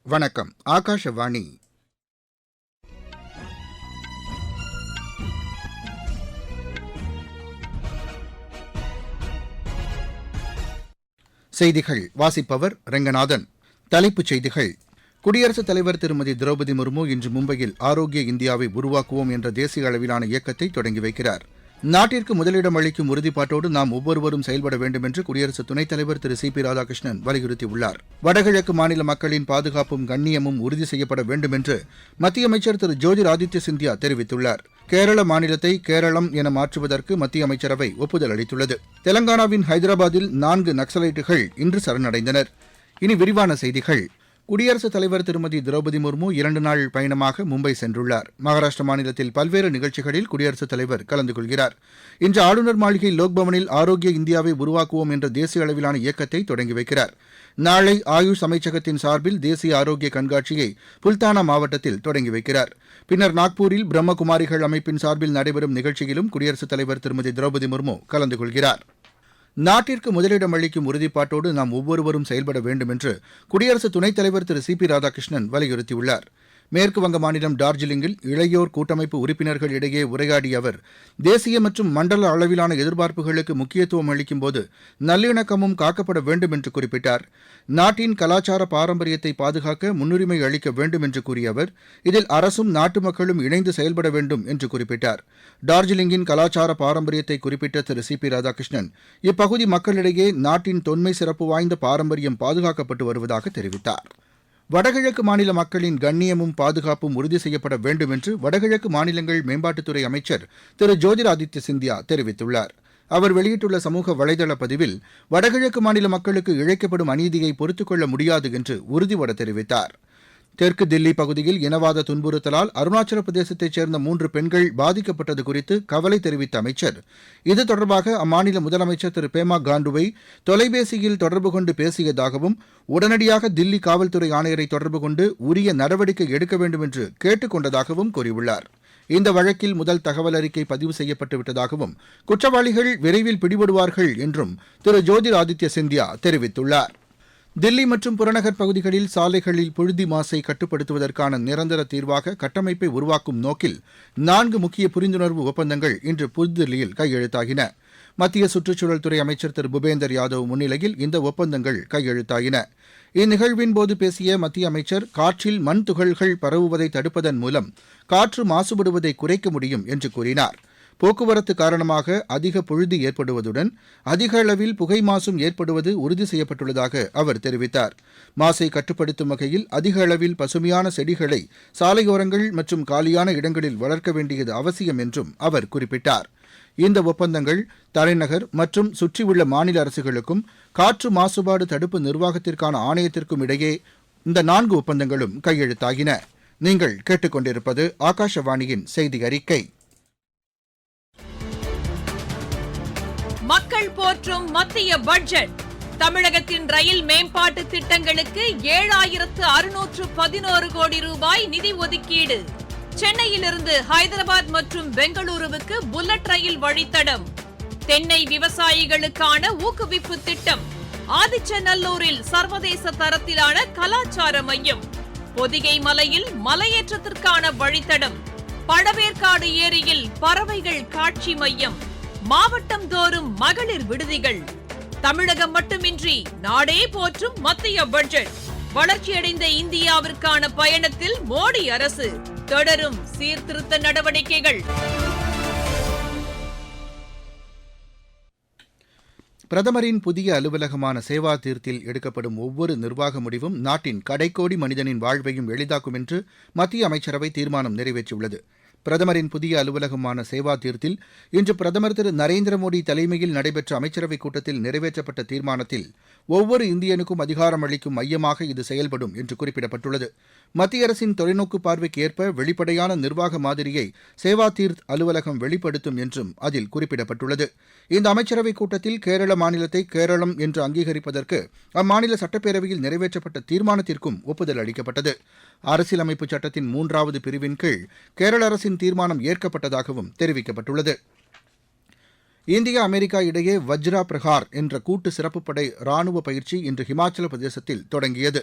வணக்கம். ஆகாஷவாணி. செய்திகள் வாசிப்பவர் ரெங்கநாதன். தலைப்புச் செய்திகள். குடியரசுத் தலைவர் திருமதி திரௌபதி முர்மு இன்று மும்பையில் ஆரோக்கிய இந்தியாவை உருவாக்குவோம் என்ற தேசிய அளவிலான இயக்கத்தை தொடங்கி வைக்கிறார். நாட்டிற்கு முதலிடம் அளிக்கும் உறுதிப்பாட்டோடு நாம் ஒவ்வொருவரும் செயல்பட வேண்டும் என்று குடியரசு துணைத் தலைவர் திரு சி பி ராதாகிருஷ்ணன் வலியுறுத்தியுள்ளார். வடகிழக்கு மாநில மக்களின் பாதுகாப்பும் கண்ணியமும் உறுதி செய்யப்பட வேண்டும் என்று மத்திய அமைச்சர் திரு ஜோதிர் ஆதித்ய சிந்தியா தெரிவித்துள்ளார். கேரள மாநிலத்தை கேரளம் என மாற்றுவதற்கு மத்திய அமைச்சரவை ஒப்புதல் அளித்துள்ளது. தெலங்கானாவின் ஹைதராபாத்தில் 4 நக்சலைட்டுகள் இன்று சரணடைந்தனர். இனி விரிவான செய்திகள். குடியரசுத் தலைவர் திருமதி திரௌபதி முர்மு 2 நாள் பயணமாக மும்பை சென்றுள்ளார். மகாராஷ்டிர மாநிலத்தில் பல்வேறு நிகழ்ச்சிகளில் குடியரசுத் தலைவர் கலந்து கொள்கிறார். இன்று ஆளுநர் மாளிகை லோக்பவனில் ஆரோக்கிய இந்தியாவை உருவாக்குவோம் என்ற தேசிய அளவிலான இயக்கத்தை தொடங்கி வைக்கிறார். நாளை ஆயுஷ் அமைச்சகத்தின் சார்பில் தேசிய ஆரோக்கிய கண்காட்சியை புல்தானா மாவட்டத்தில் தொடங்கி வைக்கிறார். பின்னர் நாக்பூரில் பிரம்மகுமாரிகள் அமைப்பின் சார்பில் நடைபெறும் நிகழ்ச்சியிலும் குடியரசுத் தலைவர் திருமதி திரௌபதி முர்மு கலந்து கொள்கிறார். நாட்டிற்கு முதலிடம் அளிக்கும் உறுதிப்பாட்டோடு நாம் ஒவ்வொருவரும் செயல்பட வேண்டும் என்று குடியரசு துணைத் தலைவர் திரு சி பி ராதாகிருஷ்ணன் வலியுறுத்தியுள்ளார். மேற்குவங்க மாநிலம் டார்ஜிலிங்கில் இளையோர் கூட்டமைப்பு உறுப்பினர்கள் இடையே உரையாடிய அவர், தேசிய மற்றும் மண்டல அளவிலான எதிர்பார்ப்புகளுக்கு முக்கியத்துவம் அளிக்கும்போது நல்லிணக்கமும் காக்கப்பட வேண்டும் என்று குறிப்பிட்டார். நாட்டின் கலாச்சார பாரம்பரியத்தை பாதுகாக்க முன்னுரிமை அளிக்க வேண்டும் என்று கூறிய அவர், இதில் அரசும் நாட்டு மக்களும் இணைந்து செயல்பட வேண்டும் என்று குறிப்பிட்டார். டார்ஜிலிங்கின் கலாச்சார பாரம்பரியத்தை குறிப்பிட்ட திரு சி பி ராதாகிருஷ்ணன், இப்பகுதி மக்களிடையே நாட்டின் தொன்மை சிறப்பு வாய்ந்த பாரம்பரியம் பாதுகாக்கப்பட்டு வருவதாக தெரிவித்தார். வடகிழக்கு மாநில மக்களின் கண்ணியமும் பாதுகாப்பும் உறுதி செய்யப்பட வேண்டும் என்று வடகிழக்கு மாநிலங்கள் மேம்பாட்டுத்துறை அமைச்சர் திரு ஜோதிர் ஆதித்ய சிந்தியா தெரிவித்துள்ளார். அவர் வெளியிட்டுள்ள சமூக வலைதள பதிவில், வடகிழக்கு மாநில மக்களுக்கு இழைக்கப்படும் அநீதியை பொறுத்துக் கொள்ள முடியாது என்று உறுதிபட தெரிவித்தார். தெற்கு தில்லி பகுதியில் இனவாத துன்புறுத்தலால் அருணாச்சல பிரதேசத்தைச் சேர்ந்த 3 பெண்கள் பாதிக்கப்பட்டது குறித்து கவலை தெரிவித்த அமைச்சர், இது தொடர்பாக அம்மாநில முதலமைச்சர் திரு பேமா காண்டுவை தொலைபேசியில் தொடர்பு கொண்டு பேசியதாகவும், உடனடியாக தில்லி காவல்துறை ஆணையரை தொடர்பு கொண்டு உரிய நடவடிக்கை எடுக்க வேண்டும் என்று கேட்டுக் கொண்டதாகவும் கூறியுள்ளார். இந்த வழக்கில் முதல் தகவல் அறிக்கை பதிவு செய்யப்பட்டு விட்டதாகவும், குற்றவாளிகள் விரைவில் பிடிபடுவார்கள் என்றும் திரு ஜோதிர் ஆதித்ய சிந்தியா தெரிவித்துள்ளார். தில்லி மற்றும் புறநகர் பகுதிகளில் சாலைகளில் புழுதி மாசை கட்டுப்படுத்துவதற்கான நிரந்தர தீர்வாக கட்டமைப்பை உருவாக்கும் நோக்கில் 4 முக்கிய புரிந்துணர்வு ஒப்பந்தங்கள் இன்று புதுதில்லியில் கையெழுத்தாகின. மத்திய சுற்றுச்சூழல் துறை அமைச்சர் திரு பூபேந்தர் யாதவ் முன்னிலையில் இந்த ஒப்பந்தங்கள் கையெழுத்தாயின. இந்நிகழ்வின்போது பேசிய மத்திய அமைச்சர், காற்றில் மண் துகள்கள் பரவுவதை தடுப்பதன் மூலம் காற்று மாசுபடுவதை குறைக்க முடியும் என்று கூறினார். போக்குவரத்து காரணமாக அதிக புழுதி ஏற்படுவதுடன் அதிக அளவில் புகை மாசும் ஏற்படுவது உறுதி செய்யப்பட்டுள்ளதாக அவர் தெரிவித்தார். மாசை கட்டுப்படுத்தும் வகையில் அதிக அளவில் பசுமையான செடிகளை சாலையோரங்கள் மற்றும் காலியான இடங்களில் வளர்க்க வேண்டியது அவசியம் என்றும் அவர் குறிப்பிட்டார். இந்த ஒப்பந்தங்கள் தலைநகர் மற்றும் சுற்றியுள்ள மாநில அரசுகளுக்கும் காற்று மாசுபாடு தடுப்பு நிர்வாகத்திற்கான ஆணையத்திற்கும் இடையே இந்த 4 ஒப்பந்தங்களும் கையெழுத்தாகின. நீங்கள் கேட்டுக்கொண்டிருப்பது ஆகாஷவாணியின் செய்தி அறிக்கை. மக்கள் போற்றும் மத்திய பட்ஜெட். தமிழகத்தின் ரயில் மேம்பாட்டு திட்டங்களுக்கு 7611 கோடி ரூபாய் நிதி ஒதுக்கீடு. சென்னையிலிருந்து ஹைதராபாத் மற்றும் பெங்களூருவுக்கு புல்லட் ரயில் வழித்தடம். தென்னை விவசாயிகளுக்கான ஊக்குவிப்பு திட்டம். ஆதிச்சநல்லூரில் சர்வதேச தரத்திலான கலாச்சார மையம். பொதிகை மலையில் மலையேற்றத்திற்கான வழித்தடம். பழவேற்காடு ஏரியில் பறவைகள் காட்சி மையம். மாவட்டம் தோறும் மகளிர் விடுதிகள். தமிழகம் மட்டுமின்றி நாடே போற்றும் மத்திய பட்ஜெட். வளர்ச்சியடைந்த இந்தியாவிற்கான பயணத்தில் மோடி அரசு. தொடரும் சீர்திருத்த நடவடிக்கைகள். பிரதமரின் புதிய அலுவலகமான சேவா தீர்த்தில் எடுக்கப்படும் ஒவ்வொரு நிர்வாக முடிவும் நாட்டின் கடைக்கோடி மனிதனின் வாழ்வையும் எளிதாக்கும் என்று மத்திய அமைச்சரவை தீர்மானம் நிறைவேற்றியுள்ளது. பிரதமரின் புதிய அலுவலகமான சேவா தீர்த்தில் இன்று பிரதமர் திரு நரேந்திர மோடி தலைமையில் நடைபெற்ற அமைச்சரவைக் கூட்டத்தில் நிறைவேற்றப்பட்ட தீர்மானத்தில் ஒவ்வொரு இந்தியனுக்கும் அதிகாரம் அளிக்கும் மையமாக இது செயல்படும் என்று குறிப்பிடப்பட்டுள்ளது. மத்திய அரசின் தொலைநோக்கு பார்வைக்கு ஏற்ப வெளிப்படையான நிர்வாக மாதிரியை சேவா தீர்த் அலுவலகம் வெளிப்படுத்தும் என்றும் அதில் குறிப்பிடப்பட்டுள்ளது. இந்த அமைச்சரவைக் கூட்டத்தில் கேரள மாநிலத்தை கேரளம் என்று அங்கீகரிப்பதற்கு அம்மாநில சட்டப்பேரவையில் நிறைவேற்றப்பட்ட தீர்மானத்திற்கும் ஒப்புதல் அளிக்கப்பட்டது. அரசியலமைப்பு சட்டத்தின் 3வது பிரிவின் கீழ் கேரள அரசின் தீர்மானம் ஏற்கப்பட்டதாகவும் தெரிவிக்கப்பட்டுள்ளது. இந்தியா அமெரிக்கா இடையே வஜ்ரா பிரஹார் என்ற கூட்டு சிறப்பு படை ராணுவ பயிற்சி இன்று ஹிமாச்சல பிரதேசத்தில் தொடங்கியது.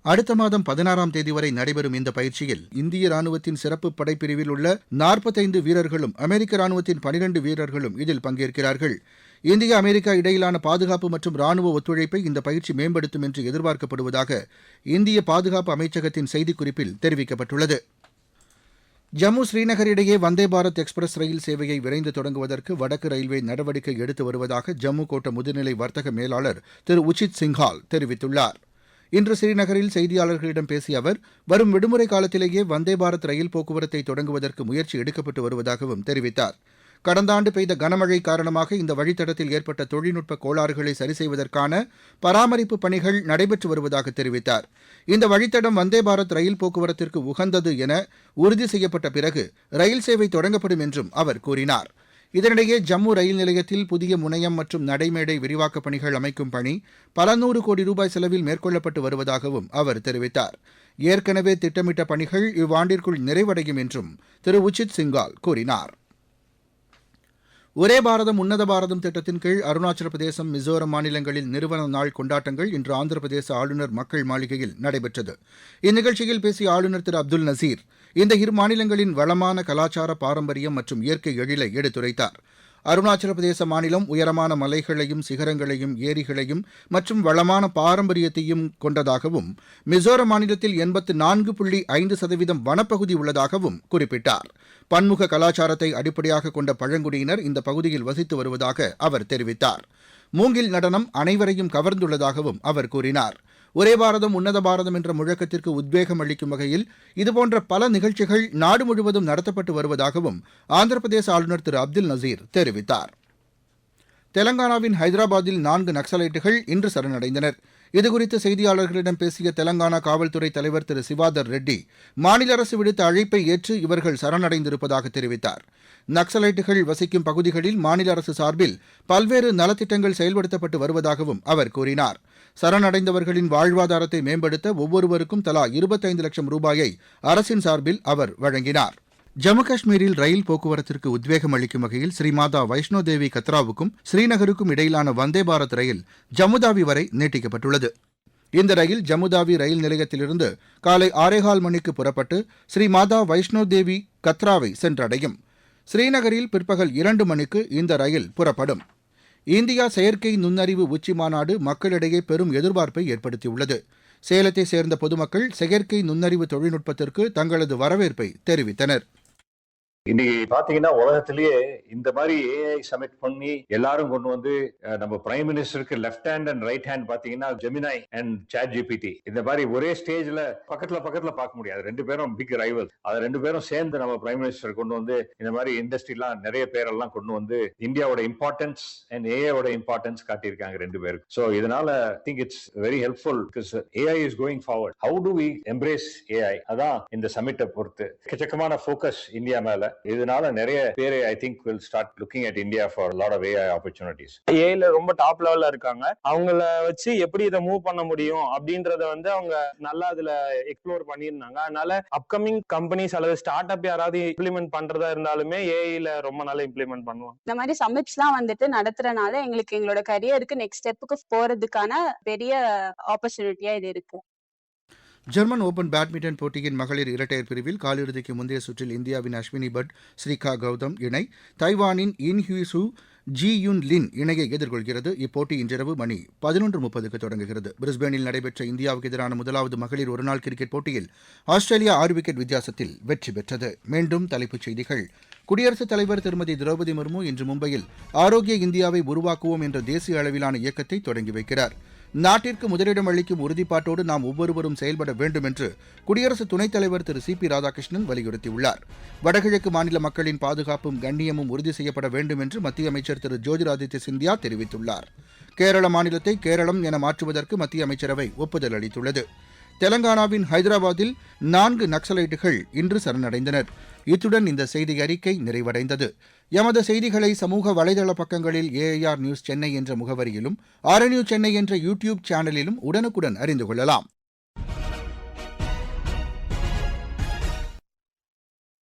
அடுத்த மாதம் 16ஆம் தேதி வரை நடைபெறும் இந்த பயிற்சியில் இந்திய ராணுவத்தின் சிறப்பு படைப்பிரிவில் உள்ள 45 வீரர்களும் அமெரிக்க ராணுவத்தின் 12 வீரர்களும் இதில் பங்கேற்கிறார்கள். இந்தியா அமெரிக்கா இடையிலான பாதுகாப்பு மற்றும் ராணுவ ஒத்துழைப்பை இந்த பயிற்சி மேம்படுத்தும் என்று எதிர்பார்க்கப்படுவதாக இந்திய பாதுகாப்பு அமைச்சகத்தின் செய்திக்குறிப்பில் தெரிவிக்கப்பட்டுள்ளது. ஜம்மு ஸ்ரீநகர் இடையே வந்தே பாரத் எக்ஸ்பிரஸ் ரயில் சேவையை விரைந்து தொடங்குவதற்கு வடக்கு ரயில்வே நடவடிக்கை எடுத்து வருவதாக ஜம்மு கோட்ட முதுநிலை வர்த்தக மேலாளர் திரு உச்சித் சிங்ஹால் தெரிவித்துள்ளார். இன்று ஸ்ரீநகரில் செய்தியாளர்களிடம் பேசிய அவர், வரும் விடுமுறை காலத்திலேயே வந்தே பாரத் ரயில் போக்குவரத்தை தொடங்குவதற்கு முயற்சி எடுக்கப்பட்டு வருவதாகவும் தெரிவித்தார். கடந்த ஆண்டு பெய்த கனமழை காரணமாக இந்த வழித்தடத்தில் ஏற்பட்ட தொழில்நுட்ப கோளாறுகளை சரி செய்வதற்கான பராமரிப்பு பணிகள் நடைபெற்று வருவதாக தெரிவித்தார். இந்த வழித்தடம் வந்தே பாரத் ரயில் போக்குவரத்திற்கு உகந்தது என உறுதி செய்யப்பட்ட பிறகு ரயில் சேவை தொடங்கப்படும் என்றும் அவர் கூறினார். இதனிடையே ஜம்மு ரயில் நிலையத்தில் புதிய முனையம் மற்றும் நடைமேடை விரிவாக்கப் பணிகள் அமைக்கும் பணி பல நூறு கோடி ரூபாய் செலவில் மேற்கொள்ளப்பட்டு வருவதாகவும் அவர் தெரிவித்தார். ஏற்கனவே திட்டமிட்ட பணிகள் இவ்வாண்டிற்குள் நிறைவடையும் என்றும் திரு உச்சித் சிங்கால் கூறினார். ஒரே பாரதம் உன்னத பாரதம் திட்டத்தின் கீழ் அருணாச்சல பிரதேசம், மிசோரம் மாநிலங்களில் நிறுவன நாள் கொண்டாட்டங்கள் இன்று ஆந்திர பிரதேச ஆளுநர் மக்கள் மாளிகையில் நடைபெற்றது. இந்நிகழ்ச்சியில் பேசிய ஆளுநர் திரு அப்துல் நசீர், இந்த இரு மாநிலங்களின் வளமான கலாச்சார பாரம்பரியம் மற்றும் இயற்கை எழிலை எடுத்துரைத்தார். அருணாச்சல பிரதேச மாநிலம் உயரமான மலைகளையும் சிகரங்களையும் ஏரிகளையும் மற்றும் வளமான பாரம்பரியத்தையும் கொண்டதாகவும், மிசோரம் மாநிலத்தில் 84.5% வனப்பகுதி உள்ளதாகவும் குறிப்பிட்டார். பன்முக கலாச்சாரத்தை அடிப்படையாக கொண்ட பழங்குடியினர் இந்த பகுதியில் வசித்து வருவதாக அவர் தெரிவித்தார். மூங்கில் நடனம் அனைவரையும் கவர்ந்துள்ளதாகவும் அவர் கூறினார். ஒரே பாரதம் உன்னத பாரதம் என்ற முழக்கத்திற்கு உத்வேகம் அளிக்கும் வகையில் இதுபோன்ற பல நிகழ்ச்சிகள் நாடு முழுவதும் நடத்தப்பட்டு வருவதாகவும் ஆந்திர பிரதேச ஆளுநர் திரு அப்துல் நசீர் தெரிவித்தார். தெலங்கானாவின் ஹைதராபாத்தில் 4 நக்சலைட்டுகள் இன்று சரணடைந்தனர். இதுகுறித்து செய்தியாளர்களிடம் பேசிய தெலங்கானா காவல்துறை தலைவர் திரு சிவாதர் ரெட்டி, மாநில அரசு விடுத்த அழைப்பை ஏற்று இவர்கள் சரணடைந்திருப்பதாக தெரிவித்தார். நக்சலைட்டுகள் வசிக்கும் பகுதிகளில் மாநில அரசு சார்பில் பல்வேறு நலத்திட்டங்கள் செயல்படுத்தப்பட்டு வருவதாகவும் அவர் கூறினார். சரணடைந்தவர்களின் வாழ்வாதாரத்தை மேம்படுத்த ஒவ்வொருவருக்கும் தலா 25 லட்சம் ரூபாயை அரசின் சார்பில் அவர் வழங்கினார். ஜம்மு காஷ்மீரில் ரயில் போக்குவரத்திற்கு உத்வேகம் அளிக்கும் வகையில் ஸ்ரீமாதா வைஷ்ணோ தேவி கத்ராவுக்கும் ஸ்ரீநகருக்கும் இடையிலான வந்தே பாரத் ரயில் ஜம்முதாவி வரை நீட்டிக்கப்பட்டுள்ளது. இந்த ரயில் ஜம்முதாவி ரயில் நிலையத்திலிருந்து காலை 6:15 மணிக்கு புறப்பட்டு ஸ்ரீமாதா வைஷ்ணோ தேவி கத்ராவை சென்றடையும். ஸ்ரீநகரில் பிற்பகல் 2 மணிக்கு இந்த ரயில் புறப்படும். இந்தியா செயற்கை நுண்ணறிவு உச்சி மாநாடு மக்களிடையே பெரும் எதிர்பார்ப்பை ஏற்படுத்தியுள்ளது. சேலத்தை சேர்ந்த பொதுமக்கள் செயற்கை நுண்ணறிவு தொழில்நுட்பத்திற்கு தங்களது வரவேற்பை தெரிவித்தனர். இன்னைக்கு பாத்தீங்கன்னா உலகத்திலேயே இந்த மாதிரி ஏஐ சமிட் பண்ணி எல்லாரும் கொண்டு வந்து நம்ம பிரைம் மினிஸ்டருக்கு left hand and right hand பாத்தீங்கன்னா ஜெமினாய் அண்ட் சாட் ஜிபிடி இந்த மாதிரி ஒரே ஸ்டேஜ்ல பக்கத்துல பார்க்க முடியாது. 2 பேரும் பிக் ரைவல். அதை 2 பேரும் சேர்ந்து நம்ம பிரைம் மினிஸ்டர் கொண்டு வந்து இந்த மாதிரி இண்டஸ்ட்ரிலாம் நிறைய பேரெல்லாம் கொண்டு வந்து இந்தியாவோட இம்பார்ட்டன்ஸ் அண்ட் ஏஐயோட இம்பார்ட்டன்ஸ் காட்டியிருக்காங்க 2 பேருக்கு. ஸோ இதனால think it's very helpful because AI is going forward. How do we embrace AI? அதான் இந்த சமிட்டை பொறுத்து எக்கச்சக்கமான ஃபோக்கஸ் இந்தியா மேல. இதனால நிறைய பேர் I think will start looking at India for a lot of AI opportunities. ஏஐல ரொம்ப டாப் லெவல்ல இருக்காங்க. அவங்கள வச்சு எப்படி இதை மூவ் பண்ண முடியும் அப்படின்றத வந்து அவங்க நல்லா அதுல எக்ஸ்ப்ளோர் பண்ணியிருந்தாங்க. அதனால அப்கமிங் கம்பெனிஸ் அல்லது ஸ்டார்ட் அப் யாராவது இம்ப்ளிமெண்ட் பண்றதா இருந்தாலுமே ஏஐல ரொம்ப நல்லா இம்ப்ளிமெண்ட் பண்ணுவோம். இந்த மாதிரி சமிட்ஸ்லாம் வந்துட்டு நடத்துறதுனால எங்களுக்கு எங்களோட கரியருக்கு நெக்ஸ்ட் ஸ்டெப்புக்கு போறதுக்கான பெரிய ஆப்பர்ச்சுனிட்டியா இது இருக்கு. ஜெர்மன் ஓபன் பேட்மிண்டன் போட்டியின் மகளிர் இரட்டையர் பிரிவில் காலிறுதிக்கு முந்தைய சுற்றில் இந்தியாவின் அஸ்வினி பட், ஸ்ரீகா கௌதம் இணை தைவானின் இன்ஹியூசு ஜி யுன் லின் இணையை எதிர்கொள்கிறது. இப்போட்டி இன்றிரவு மணி 11:30க்கு தொடங்குகிறது. பிரிஸ்பேனில் நடைபெற்ற இந்தியாவுக்கு எதிரான முதலாவது மகளிர் ஒருநாள் கிரிக்கெட் போட்டியில் ஆஸ்திரேலியா 6 விக்கெட் வித்தியாசத்தில் வெற்றி பெற்றது. மீண்டும் தலைப்புச் செய்திகள். குடியரசுத் தலைவர் திருமதி திரௌபதி முர்மு இன்று மும்பையில் ஆரோக்கிய இந்தியாவை உருவாக்குவோம் என்ற தேசிய அளவிலான இயக்கத்தை தொடங்கி வைக்கிறார். நாட்டிற்கு முதலிடம் அளிக்கும் உறுதிப்பாட்டோடு நாம் ஒவ்வொருவரும் செயல்பட வேண்டும் என்று குடியரசு துணைத் தலைவர் திரு சி.பி. ராதாகிருஷ்ணன் வலியுறுத்தியுள்ளார். வடகிழக்கு மாநில மக்களின் பாதுகாப்பும் கண்ணியமும் உறுதி செய்யப்பட வேண்டும் என்று மத்திய அமைச்சர் திரு ஜோதிராதித்ய சிந்தியா தெரிவித்துள்ளார். கேரள மாநிலத்தை கேரளம் என மாற்றுவதற்கு மத்திய அமைச்சரவை ஒப்புதல் அளித்துள்ளது. தெலங்கானாவின் ஹைதராபாத்தில் 4 நக்சலைட்டுகள் இன்று சரணடைந்தனர். இத்துடன் இந்த செய்தி அறிக்கை நிறைவடைந்தது. எமது செய்திகளை சமூக வலைதள பக்கங்களில் AIR நியூஸ் சென்னை என்ற முகவரியிலும், RNU சென்னை என்ற யூடியூப் சேனலிலும் உடனுக்குடன் அறிந்து கொள்ளலாம்.